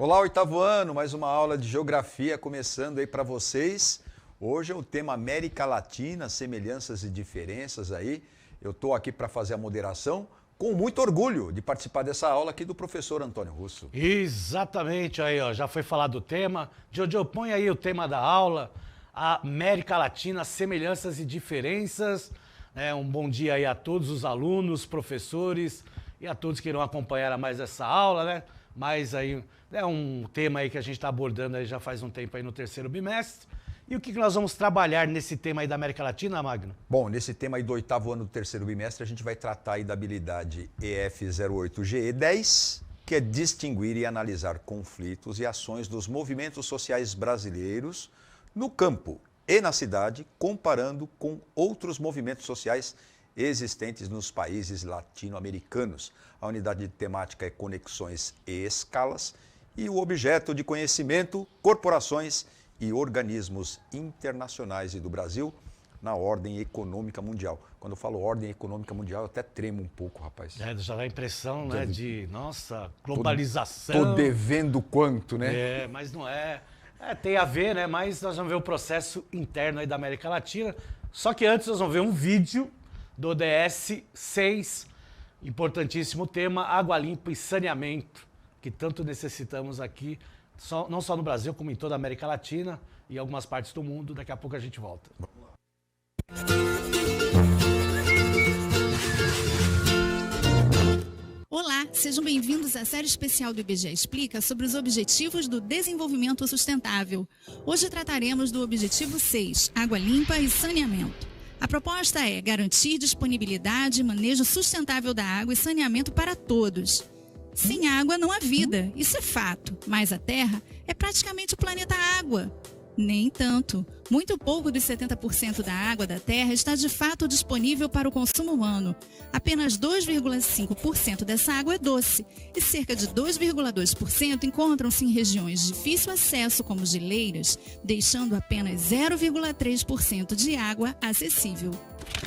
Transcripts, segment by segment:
Olá, oitavo ano, mais uma aula de geografia começando aí para vocês. Hoje é o tema América Latina, semelhanças e diferenças aí. Eu estou aqui para fazer a moderação, com muito orgulho de participar dessa aula aqui do professor Antônio Russo. Exatamente, aí ó, já foi falado do tema. Jojo, põe aí o tema da aula, a América Latina, semelhanças e diferenças. Um bom dia aí a todos os alunos, professores e a todos que irão acompanhar mais essa aula, né? Mas aí é um tema aí que a gente está abordando aí já faz um tempo aí no terceiro bimestre. E o que nós vamos trabalhar nesse tema aí da América Latina, Magno? Bom, nesse tema aí do oitavo ano do terceiro bimestre, a gente vai tratar aí da habilidade EF08-GE10, que é distinguir e analisar conflitos e ações dos movimentos sociais brasileiros no campo e na cidade, comparando com outros movimentos sociais existentes nos países latino-americanos. A unidade de temática é conexões e escalas e o objeto de conhecimento, corporações e organismos internacionais e do Brasil na ordem econômica mundial. Quando eu falo ordem econômica mundial, eu até tremo um pouco, rapaz. Já dá a impressão, né, de, nossa, globalização. Tô devendo quanto, né? Mas não é. Tem a ver, né, mas nós vamos ver o processo interno aí da América Latina. Só que antes nós vamos ver um vídeo do ODS 6, importantíssimo tema, água limpa e saneamento, que tanto necessitamos aqui, não só no Brasil, como em toda a América Latina e algumas partes do mundo. Daqui a pouco a gente volta. Olá, sejam bem-vindos à série especial do IBGE Explica sobre os Objetivos do Desenvolvimento Sustentável. Hoje trataremos do Objetivo 6, água limpa e saneamento. A proposta é garantir disponibilidade e manejo sustentável da água e saneamento para todos. Sem água não há vida, isso é fato, mas a Terra é praticamente o planeta água. Nem tanto. Muito pouco dos 70% da água da Terra está de fato disponível para o consumo humano. Apenas 2,5% dessa água é doce e cerca de 2,2% encontram-se em regiões de difícil acesso, como geleiras, deixando apenas 0,3% de água acessível.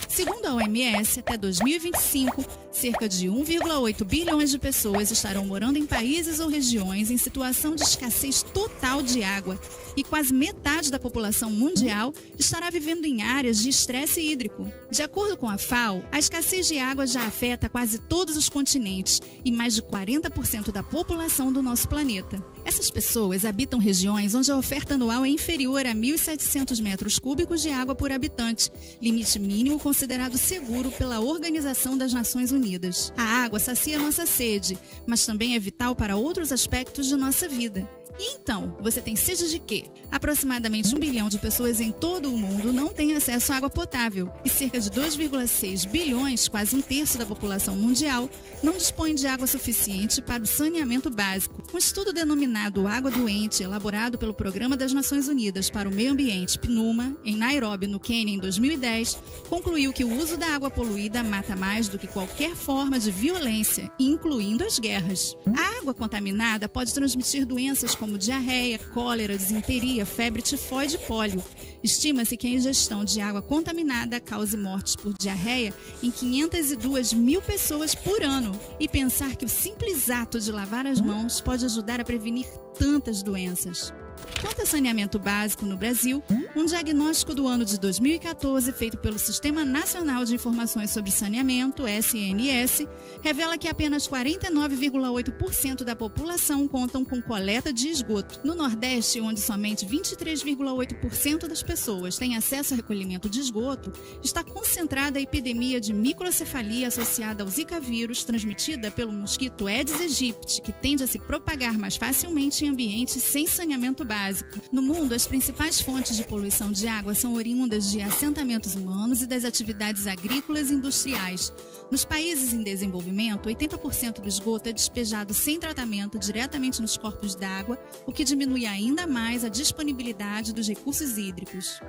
Segundo a OMS, até 2025, cerca de 1,8 bilhões de pessoas estarão morando em países ou regiões em situação de escassez total de água e quase metade da população mundial estará vivendo em áreas de estresse hídrico. De acordo com a FAO, a escassez de água já afeta quase todos os continentes e mais de 40% da população do nosso planeta. Essas pessoas habitam regiões onde a oferta anual é inferior a 1.700 metros cúbicos de água por habitante, limite mínimo considerado seguro pela Organização das Nações Unidas. A água sacia nossa sede, mas também é vital para outros aspectos de nossa vida. E então, você tem sede de quê? Aproximadamente 1 bilhão de pessoas em todo o mundo não têm acesso à água potável e cerca de 2,6 bilhões, quase um terço da população mundial, não dispõe de água suficiente para o saneamento básico. Um estudo denominado Água Doente, elaborado pelo Programa das Nações Unidas para o Meio Ambiente, PNUMA, em Nairobi, no Quênia, em 2010, concluiu que o uso da água poluída mata mais do que qualquer forma de violência, incluindo as guerras. A água contaminada pode transmitir doenças como diarreia, cólera, disenteria, febre tifoide e pólio. Estima-se que a ingestão de água contaminada cause mortes por diarreia em 502 mil pessoas por ano. E pensar que o simples ato de lavar as mãos pode ajudar a prevenir tantas doenças. Quanto a saneamento básico no Brasil, um diagnóstico do ano de 2014 feito pelo Sistema Nacional de Informações sobre Saneamento, SNS, revela que apenas 49,8% da população contam com coleta de esgoto. No Nordeste, onde somente 23,8% das pessoas têm acesso ao recolhimento de esgoto, está concentrada a epidemia de microcefalia associada ao Zika vírus, transmitida pelo mosquito Aedes aegypti, que tende a se propagar mais facilmente em ambientes sem saneamento básico. No mundo, as principais fontes de poluição de água são oriundas de assentamentos humanos e das atividades agrícolas e industriais. Nos países em desenvolvimento, 80% do esgoto é despejado sem tratamento diretamente nos corpos d'água, o que diminui ainda mais a disponibilidade dos recursos hídricos.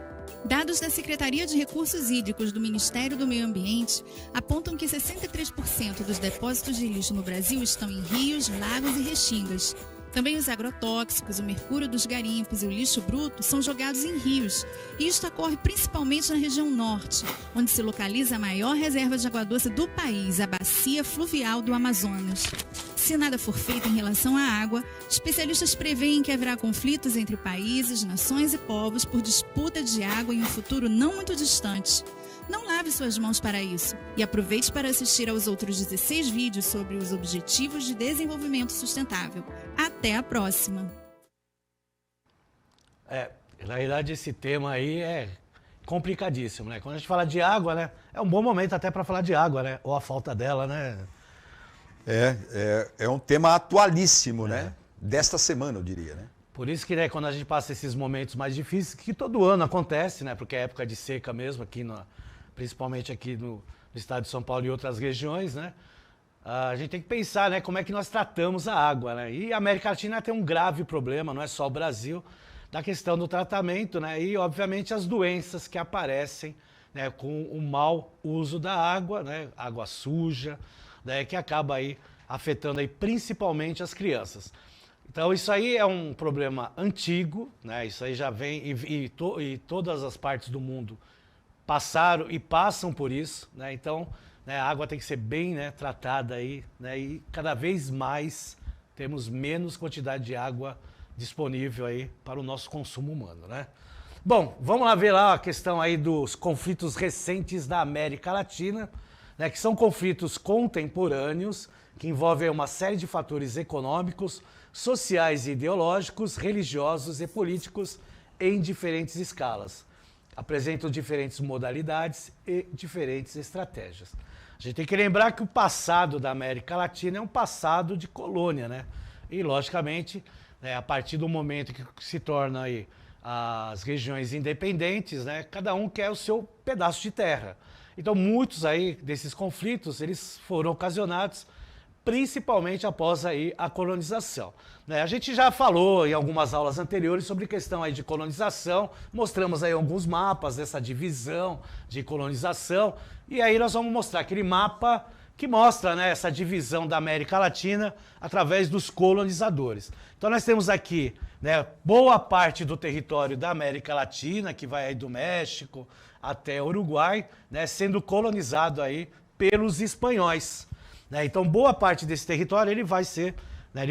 Dados da Secretaria de Recursos Hídricos do Ministério do Meio Ambiente apontam que 63% dos depósitos de lixo no Brasil estão em rios, lagos e restingas. Também os agrotóxicos, o mercúrio dos garimpos e o lixo bruto são jogados em rios. E isto ocorre principalmente na região norte, onde se localiza a maior reserva de água doce do país, a Bacia Fluvial do Amazonas. Se nada for feito em relação à água, especialistas preveem que haverá conflitos entre países, nações e povos por disputa de água em um futuro não muito distante. Não lave suas mãos para isso e aproveite para assistir aos outros 16 vídeos sobre os Objetivos de Desenvolvimento Sustentável. Até a próxima! Na verdade, esse tema aí é complicadíssimo, né? Quando a gente fala de água, né? É um bom momento até para falar de água, né? Ou a falta dela, né? É um tema atualíssimo, né? Desta semana, eu diria, né? Por isso que, né, quando a gente passa esses momentos mais difíceis, que todo ano acontece, né? Porque é época de seca mesmo, principalmente aqui no estado de São Paulo e outras regiões, né? A gente tem que pensar, né, como é que nós tratamos a água, né? E a América Latina tem um grave problema, não é só o Brasil, da questão do tratamento, né? E, obviamente, as doenças que aparecem, né, com o mau uso da água, né? Água suja, né, que acaba aí afetando aí principalmente as crianças. Então isso aí é um problema antigo, né? Isso aí já vem e todas as partes do mundo passaram e passam por isso, né? Então, né, a água tem que ser bem, né, tratada aí, né? E cada vez mais temos menos quantidade de água disponível aí para o nosso consumo humano, né? Bom, vamos lá ver lá a questão aí dos conflitos recentes da América Latina, né, que são conflitos contemporâneos, que envolvem uma série de fatores econômicos, sociais e ideológicos, religiosos e políticos em diferentes escalas. Apresentam diferentes modalidades e diferentes estratégias. A gente tem que lembrar que o passado da América Latina é um passado de colônia, né? E, logicamente, né, a partir do momento que se torna aí as regiões independentes, né, cada um quer o seu pedaço de terra. Então, muitos aí desses conflitos, eles foram ocasionados principalmente após aí a colonização, né? A gente já falou em algumas aulas anteriores sobre questão aí de colonização, mostramos aí alguns mapas dessa divisão de colonização, e aí nós vamos mostrar aquele mapa que mostra, né, essa divisão da América Latina através dos colonizadores. Então nós temos aqui, né, boa parte do território da América Latina, que vai aí do México até o Uruguai, né, sendo colonizado aí pelos espanhóis. Né? Então, boa parte desse território ele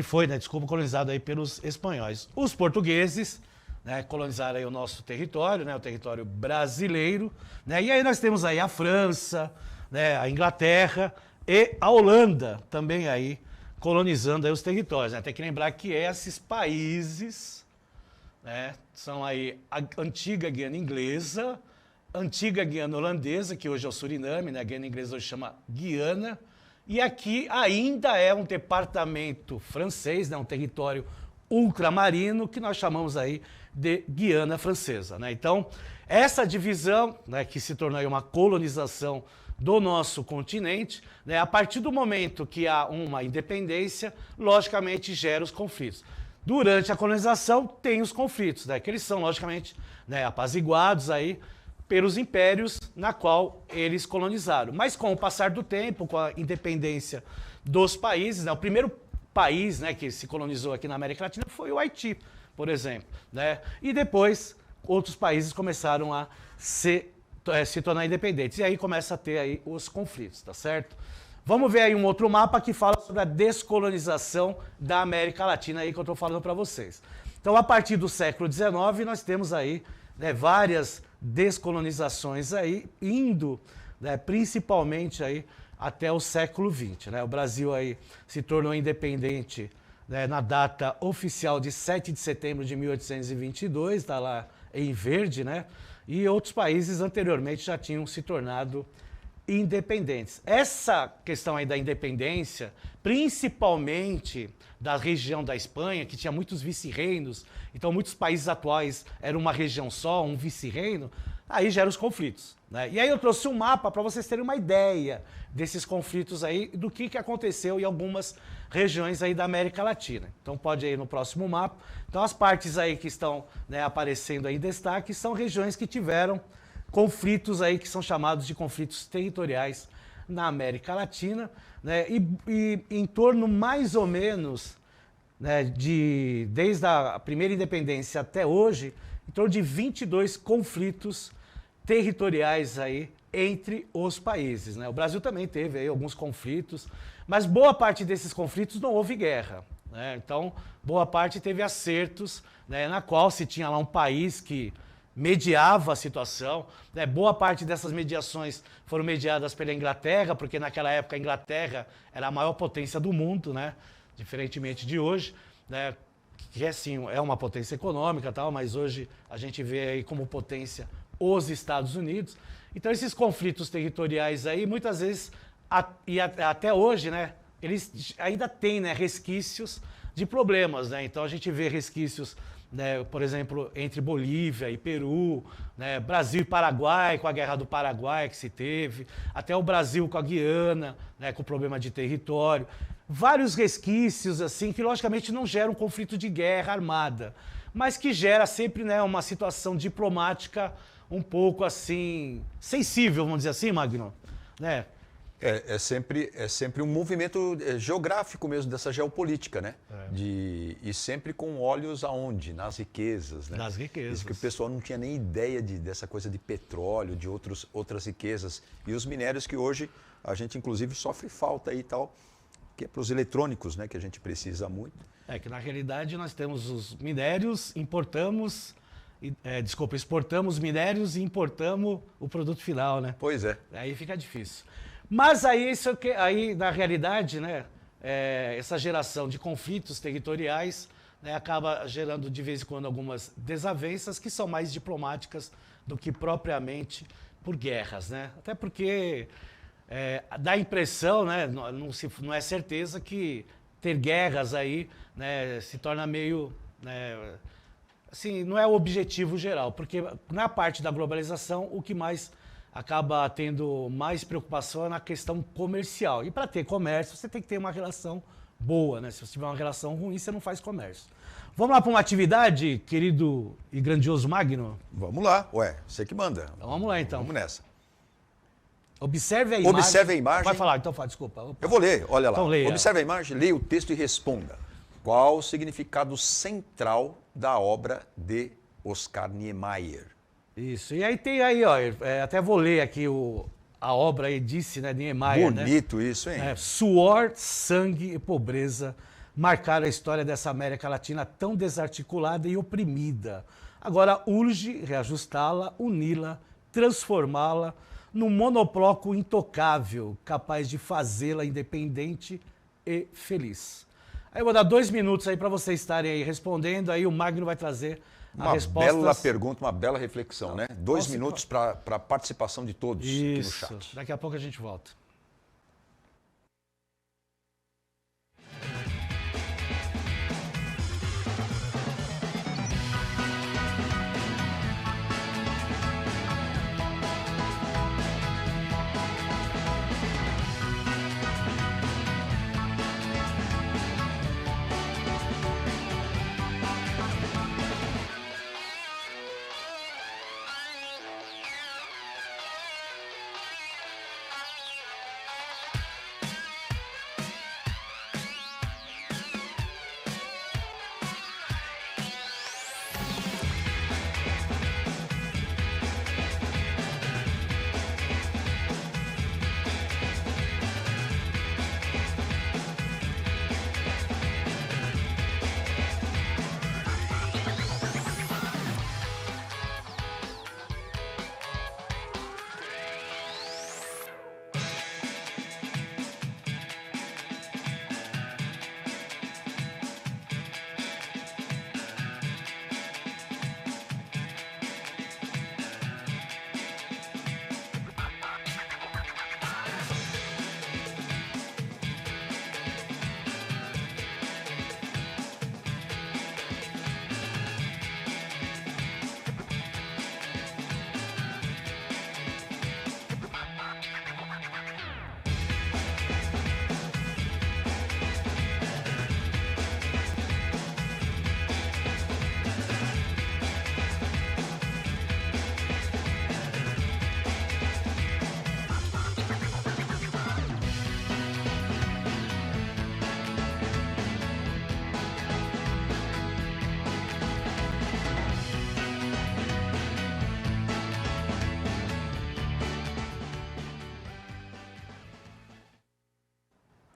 foi colonizado aí pelos espanhóis. Os portugueses, né, colonizaram aí o nosso território, né, o território brasileiro, né, e aí nós temos aí a França, né, a Inglaterra e a Holanda também aí colonizando aí os territórios. Né? Tem que lembrar que esses países, né, são aí a antiga Guiana Inglesa, antiga Guiana Holandesa, que hoje é o Suriname, né, a Guiana Inglesa hoje chama Guiana. E aqui ainda é um departamento francês, né, um território ultramarino, que nós chamamos aí de Guiana Francesa. Né? Então, essa divisão, né, que se tornou aí uma colonização do nosso continente, né, a partir do momento que há uma independência, logicamente gera os conflitos. Durante a colonização tem os conflitos, né, que eles são, logicamente, né, apaziguados aí pelos impérios na qual eles colonizaram. Mas com o passar do tempo, com a independência dos países, né, o primeiro país, né, que se colonizou aqui na América Latina foi o Haiti, por exemplo. Né? E depois outros países começaram a se tornar independentes. E aí começa a ter aí os conflitos, tá certo? Vamos ver aí um outro mapa que fala sobre a descolonização da América Latina aí que eu estou falando para vocês. Então, a partir do século XIX, nós temos aí, né, várias descolonizações aí, indo, né, principalmente aí até o século XX. Né? O Brasil aí se tornou independente, né, na data oficial de 7 de setembro de 1822, está lá em verde, né? E outros países anteriormente já tinham se tornado independentes. Essa questão aí da independência, principalmente da região da Espanha, que tinha muitos vice-reinos, então muitos países atuais eram uma região só, um vice-reino, aí gera os conflitos. Né? E aí eu trouxe um mapa para vocês terem uma ideia desses conflitos aí, do que aconteceu em algumas regiões aí da América Latina. Então pode ir no próximo mapa. Então as partes aí que estão, né, aparecendo aí em destaque são regiões que tiveram conflitos aí que são chamados de conflitos territoriais na América Latina, né, e em torno mais ou menos, né, desde a primeira independência até hoje, em torno de 22 conflitos territoriais aí entre os países. Né? O Brasil também teve aí alguns conflitos, Mas boa parte desses conflitos não houve guerra, né? Então, boa parte teve acertos, né, na qual se tinha lá um país que mediava a situação, né? Boa parte dessas mediações foram mediadas pela Inglaterra, porque naquela época a Inglaterra era a maior potência do mundo, né? Diferentemente de hoje, né? Que é sim, é uma potência econômica e tal, mas hoje a gente vê aí como potência os Estados Unidos. Então esses conflitos territoriais aí, muitas vezes, até hoje, né, eles ainda têm, né, resquícios de problemas, né? Então a gente vê resquícios, né, por exemplo, entre Bolívia e Peru, né, Brasil e Paraguai, com a Guerra do Paraguai que se teve, até o Brasil com a Guiana, né, com o problema de território. Vários resquícios, assim, que logicamente não geram um conflito de guerra armada, mas que gera sempre, né, uma situação diplomática um pouco, assim, sensível, vamos dizer assim, Magno, né? É sempre um movimento geográfico mesmo, dessa geopolítica, né? E sempre com olhos aonde? Nas riquezas, né? Nas riquezas. Isso que o pessoal não tinha nem ideia dessa coisa de petróleo, de outras riquezas. E os minérios que hoje a gente, inclusive, sofre falta aí e tal, que é para os eletrônicos, né? Que a gente precisa muito. É que, na realidade, nós temos os minérios, exportamos minérios e importamos o produto final, né? Pois é. Aí fica difícil. Mas aí, na realidade, né, essa geração de conflitos territoriais, né, acaba gerando de vez em quando algumas desavenças que são mais diplomáticas do que propriamente por guerras, né? Até porque dá a impressão, né, não é certeza que ter guerras aí, né, se torna meio, né, assim, não é o objetivo geral, porque na parte da globalização o que mais acaba tendo mais preocupação na questão comercial. E para ter comércio, você tem que ter uma relação boa, né? Se você tiver uma relação ruim, você não faz comércio. Vamos lá para uma atividade, querido e grandioso Magno? Vamos lá. Ué, você que manda. Então vamos lá, então. Vamos nessa. Observe a imagem. Observe a imagem. Vai falar, então fala, desculpa. Opa. Eu vou ler, olha lá. Então, leia. Observe a imagem, leia o texto e responda. Qual o significado central da obra de Oscar Niemeyer? Isso. E aí tem aí, ó, até vou ler aqui a obra aí, disse, né, de Niemeyer, Bonito, né? isso, hein? Suor, sangue e pobreza marcaram a história dessa América Latina tão desarticulada e oprimida. Agora urge reajustá-la, uni-la, transformá-la num monobloco intocável, capaz de fazê-la independente e feliz. Aí eu vou dar 2 minutos aí para vocês estarem aí respondendo, aí o Magno vai trazer uma bela pergunta, uma bela reflexão, né? 2 minutos para a participação de todos aqui no chat. Daqui a pouco a gente volta.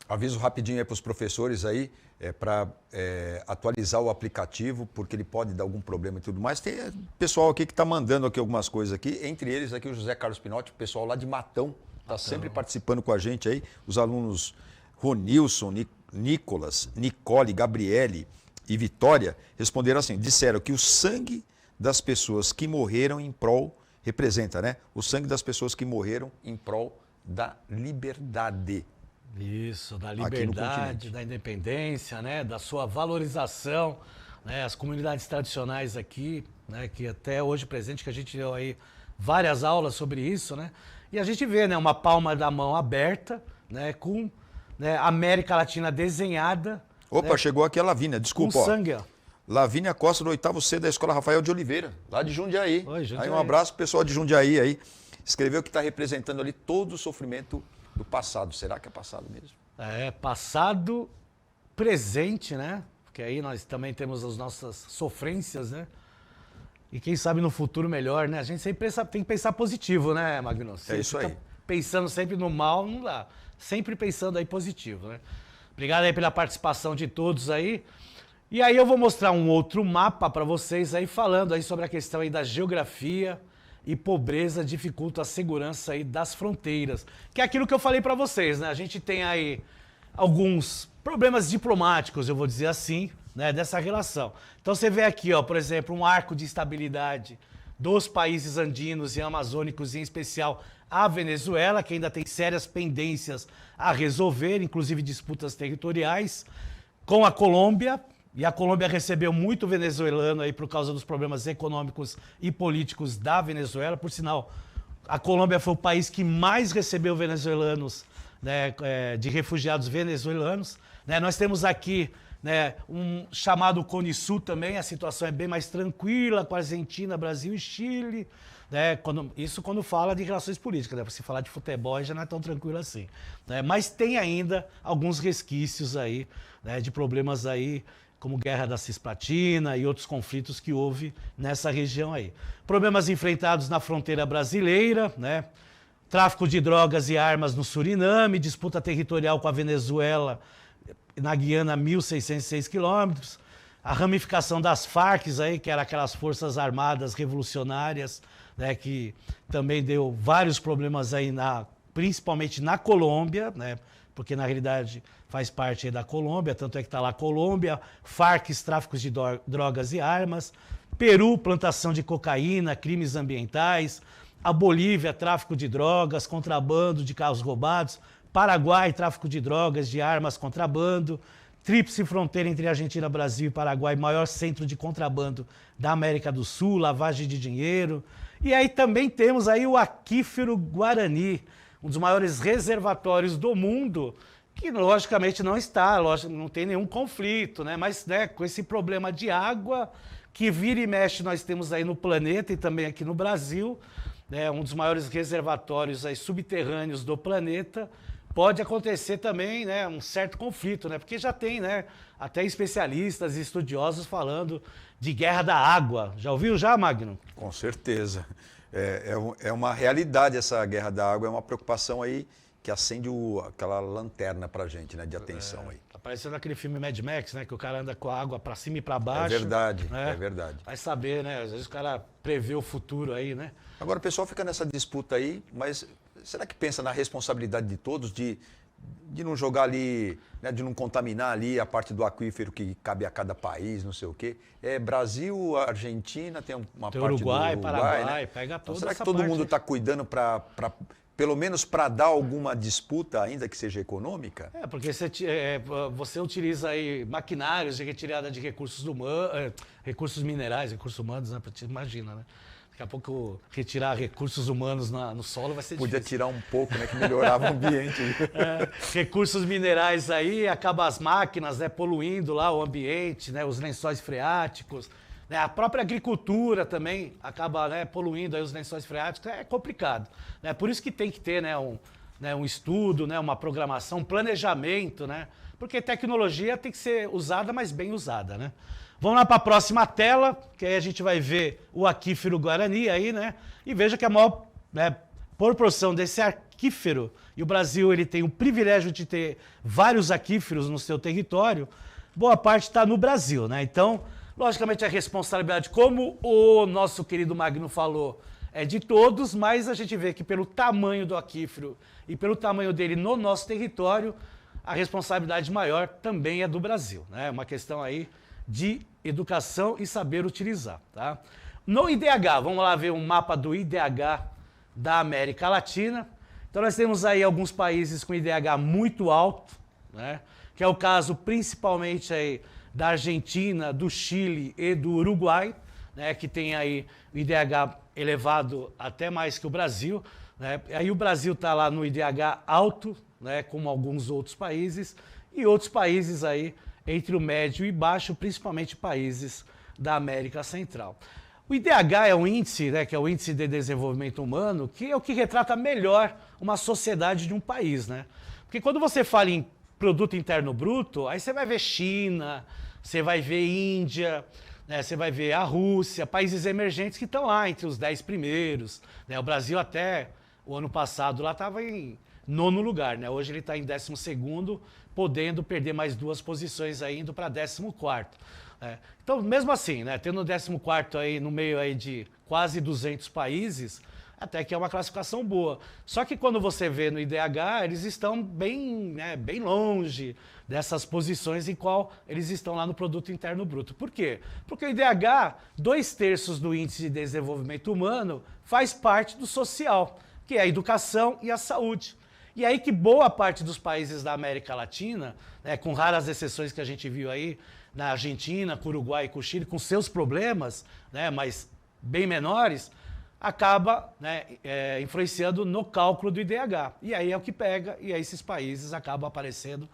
Aviso rapidinho aí para os professores aí, para atualizar o aplicativo, porque ele pode dar algum problema e tudo mais. Tem pessoal aqui que está mandando aqui algumas coisas aqui, entre eles aqui o José Carlos Pinotti, o pessoal lá de Matão, está sempre participando com a gente aí. Os alunos Ronilson, Nicolas, Nicole, Gabriele e Vitória responderam assim, disseram que o sangue das pessoas que morreram em prol, representa, né? O sangue das pessoas que morreram em prol da liberdade. Isso, da liberdade, da independência, né, da sua valorização, né, as comunidades tradicionais aqui, né, que até hoje presente, que a gente deu aí várias aulas sobre isso, né, e a gente vê, né, uma palma da mão aberta, né, com, né, América Latina desenhada. Opa, né, chegou aqui a Lavínia, desculpa. Com sangue, ó. Lavínia Costa, do 8º C da Escola Rafael de Oliveira, lá de Jundiaí. Oi, Jundiaí. Aí um abraço pro pessoal de Jundiaí aí. Escreveu que está representando ali todo o sofrimento do passado. Será que é passado mesmo? É, passado, presente, né? Porque aí nós também temos as nossas sofrências, né? E quem sabe no futuro melhor, né? A gente sempre tem que pensar positivo, né, Magno? É isso aí. Pensando sempre no mal, não dá. Sempre pensando aí positivo, né? Obrigado aí pela participação de todos aí. E aí eu vou mostrar um outro mapa para vocês aí, falando aí sobre a questão aí da geografia e pobreza dificulta a segurança aí das fronteiras. Que é aquilo que eu falei para vocês, né? A gente tem aí alguns problemas diplomáticos, eu vou dizer assim, né, dessa relação. Então você vê aqui, ó, por exemplo, um arco de estabilidade dos países andinos e amazônicos, em especial a Venezuela, que ainda tem sérias pendências a resolver, inclusive disputas territoriais, com a Colômbia. E a Colômbia recebeu muito venezuelano aí por causa dos problemas econômicos e políticos da Venezuela. Por sinal, a Colômbia foi o país que mais recebeu venezuelanos, né, de refugiados venezuelanos. Né, nós temos aqui, né, um chamado Cone Sul também, a situação é bem mais tranquila com a Argentina, Brasil e Chile. Né, quando fala de relações políticas, né, se falar de futebol já não é tão tranquilo assim. Né, mas tem ainda alguns resquícios aí, né, de problemas aí, como guerra da Cisplatina e outros conflitos que houve nessa região aí. Problemas enfrentados na fronteira brasileira, né? Tráfico de drogas e armas no Suriname, disputa territorial com a Venezuela na Guiana, 1.606 quilômetros, a ramificação das Farc, aí, que eram aquelas forças armadas revolucionárias, né, que também deu vários problemas aí, principalmente na Colômbia, né? Porque na realidade faz parte aí da Colômbia, tanto é que está lá Colômbia, Farc, tráficos de drogas e armas, Peru, plantação de cocaína, crimes ambientais, a Bolívia, tráfico de drogas, contrabando de carros roubados, Paraguai, tráfico de drogas, de armas, contrabando, tríplice fronteira entre Argentina, Brasil e Paraguai, maior centro de contrabando da América do Sul, lavagem de dinheiro. E aí também temos aí o aquífero Guarani, um dos maiores reservatórios do mundo, que logicamente não tem nenhum conflito, né? Mas, né, com esse problema de água que vira e mexe nós temos aí no planeta e também aqui no Brasil, né, um dos maiores reservatórios aí subterrâneos do planeta, pode acontecer também, né, um certo conflito, né? Porque já tem, né, até especialistas e estudiosos falando de guerra da água. Já ouviu já, Magno? Com certeza. É uma realidade essa guerra da água, é uma preocupação aí que acende aquela lanterna pra gente, né, de atenção aí. Tá parecendo aquele filme Mad Max, né, que o cara anda com a água pra cima e pra baixo. É verdade, né? é verdade. Vai saber, né, às vezes o cara prevê o futuro aí, né? Agora o pessoal fica nessa disputa aí, mas será que pensa na responsabilidade de todos de não jogar ali, né, de não contaminar ali a parte do aquífero que cabe a cada país, não sei o quê? Brasil, Argentina, tem uma tem parte Uruguai, do Uruguai, Paraguai, né? pega Então, toda será que essa todo parte mundo aí. está cuidando pelo menos para dar alguma disputa, ainda que seja econômica? Porque você utiliza aí maquinários de retirada de recursos minerais, recursos humanos, né? Imagina, né? Daqui a pouco retirar recursos humanos no solo vai ser Podia difícil. tirar um pouco, né? Que melhorava o ambiente. Recursos minerais aí, acaba as máquinas, né, poluindo lá o ambiente, né, os lençóis freáticos. Né, a própria agricultura também acaba, né, poluindo aí os lençóis freáticos. É complicado. Né? Por isso que tem que ter, né, um estudo, né, uma programação, um planejamento, né? Porque tecnologia tem que ser usada, mas bem usada, né? Vamos lá para a próxima tela, que aí a gente vai ver o aquífero Guarani aí, né? E veja que a maior, né, proporção desse aquífero, e o Brasil ele tem o privilégio de ter vários aquíferos no seu território, boa parte está no Brasil, né? Então, logicamente, a responsabilidade, como o nosso querido Magno falou, é de todos, mas a gente vê que pelo tamanho do aquífero e pelo tamanho dele no nosso território, a responsabilidade maior também é do Brasil, né? É uma questão aí de educação e saber utilizar, tá? No IDH, vamos lá ver um mapa do IDH da América Latina. Então nós temos aí alguns países com IDH muito alto, né? Que é o caso principalmente aí da Argentina, do Chile e do Uruguai, né? Que tem aí o IDH elevado até mais que o Brasil, né? Aí o Brasil está lá no IDH alto, né? Como alguns outros países, e outros países aí entre o médio e baixo, principalmente países da América Central. O IDH é um índice, né, que é o Índice de Desenvolvimento Humano, que é o que retrata melhor uma sociedade de um país, né? Porque quando você fala em produto interno bruto, aí você vai ver China, você vai ver Índia, né, você vai ver a Rússia, países emergentes que estão lá entre os 10 primeiros, né? O Brasil até o ano passado lá estava em 9º lugar, né? Hoje ele está em 12º, podendo perder mais 2 posições aí, indo para 14º. Então, mesmo assim, né, tendo o 14º aí no meio aí de quase 200 países, até que é uma classificação boa. Só que quando você vê no IDH, eles estão bem, né, bem longe dessas posições em qual eles estão lá no Produto Interno Bruto. Por quê? Porque o IDH, 2/3 do Índice de Desenvolvimento Humano, faz parte do social, que é a educação e a saúde. E aí que boa parte dos países da América Latina, né, com raras exceções que a gente viu aí, na Argentina, com o Uruguai e com o Chile, com seus problemas, né, mas bem menores, acaba, né, influenciando no cálculo do IDH. E aí é o que pega, e aí esses países acabam aparecendo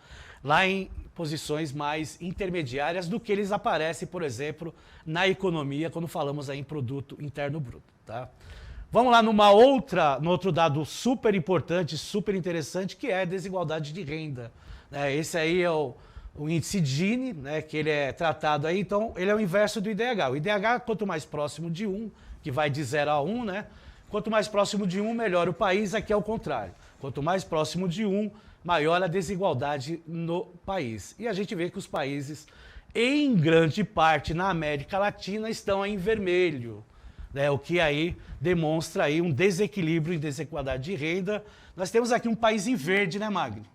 lá em posições mais intermediárias do que eles aparecem, por exemplo, na economia, quando falamos aí em produto interno bruto. Tá? Vamos lá no outro dado super importante, super interessante, que é a desigualdade de renda. Né? Esse aí é o índice Gini, né, que ele é tratado aí, então ele é o inverso do IDH. O IDH, quanto mais próximo de 1, que vai de 0 a 1, né, quanto mais próximo de 1, melhor o país, aqui é o contrário. Quanto mais próximo de 1, maior a desigualdade no país. E a gente vê que os países, em grande parte na América Latina, estão em vermelho, né, o que aí demonstra aí um desequilíbrio em desigualdade de renda. Nós temos aqui um país em verde, né, Magno?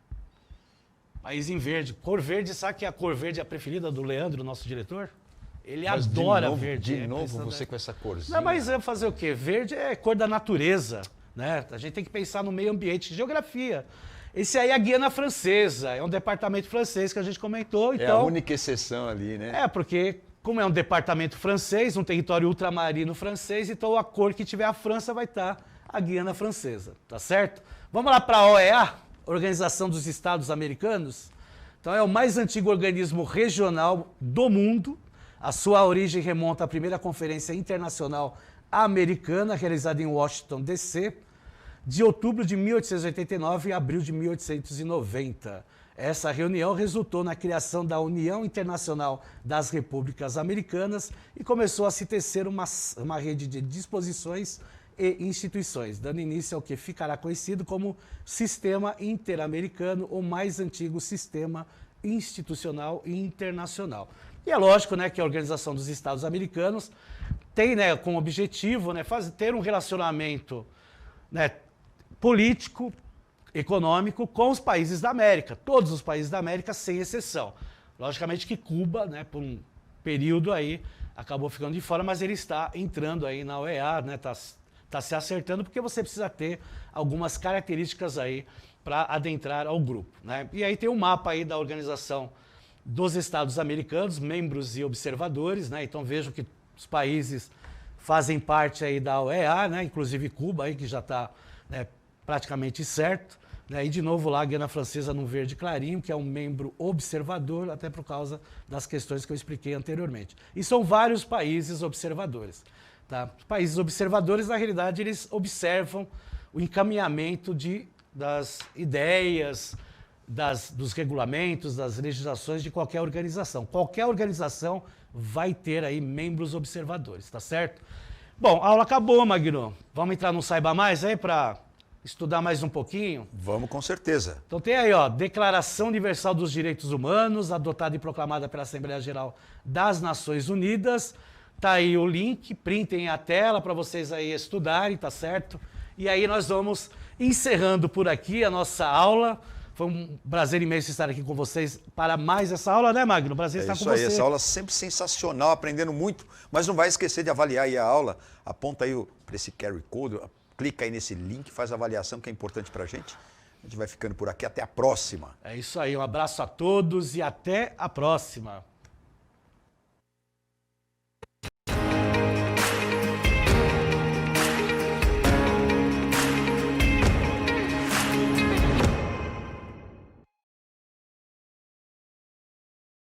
País em verde. Cor verde, sabe que a cor verde é a preferida do Leandro, nosso diretor? Ele Mas adora verde. De novo você com essa corzinha. Não, mas é fazer o quê? Verde é cor da natureza, né? A gente tem que pensar no meio ambiente, geografia. Esse aí é a Guiana Francesa, é um departamento francês que a gente comentou. Então, é a única exceção ali, né? É, porque como é um departamento francês, um território ultramarino francês, então a cor que tiver a França vai estar a Guiana Francesa, tá certo? Vamos lá para a OEA, Organização dos Estados Americanos. Então é o mais antigo organismo regional do mundo. A sua origem remonta à primeira Conferência Internacional Americana, realizada em Washington, D.C., de outubro de 1889 a abril de 1890. Essa reunião resultou na criação da União Internacional das Repúblicas Americanas e começou a se tecer uma rede de disposições e instituições, dando início ao que ficará conhecido como Sistema Interamericano, o mais antigo sistema institucional e internacional. E é lógico, né, que a Organização dos Estados Americanos tem, né, como objetivo, né, ter um relacionamento, né, político, econômico com os países da América, todos os países da América, sem exceção. Logicamente que Cuba, né, por um período aí, acabou ficando de fora, mas ele está entrando aí na OEA, né, está se acertando, porque você precisa ter algumas características aí para adentrar ao grupo, né? E aí tem um mapa aí da Organização dos Estados Americanos, membros e observadores, né? Então vejam que os países fazem parte aí da OEA, né? Inclusive Cuba, aí, que já está, né, praticamente certo, né? E de novo lá a Guiana Francesa no verde clarinho, que é um membro observador, até por causa das questões que eu expliquei anteriormente. E são vários países observadores. Tá? Os países observadores, na realidade, eles observam o encaminhamento das ideias, dos regulamentos, das legislações de qualquer organização. Qualquer organização vai ter aí membros observadores, tá certo? Bom, a aula acabou, Magno. Vamos entrar no Saiba Mais aí para estudar mais um pouquinho? Vamos com certeza. Então tem aí, ó, Declaração Universal dos Direitos Humanos, adotada e proclamada pela Assembleia Geral das Nações Unidas. Tá aí o link, printem a tela para vocês aí estudarem, tá certo? E aí nós vamos encerrando por aqui a nossa aula. Foi um prazer imenso estar aqui com vocês para mais essa aula, né, Magno? Prazer estar com você. Isso aí, essa aula sempre sensacional, aprendendo muito, mas não vai esquecer de avaliar aí a aula. Aponta aí para esse QR Code, clica aí nesse link, faz a avaliação que é importante para a gente. A gente vai ficando por aqui, até a próxima. É isso aí, um abraço a todos e até a próxima.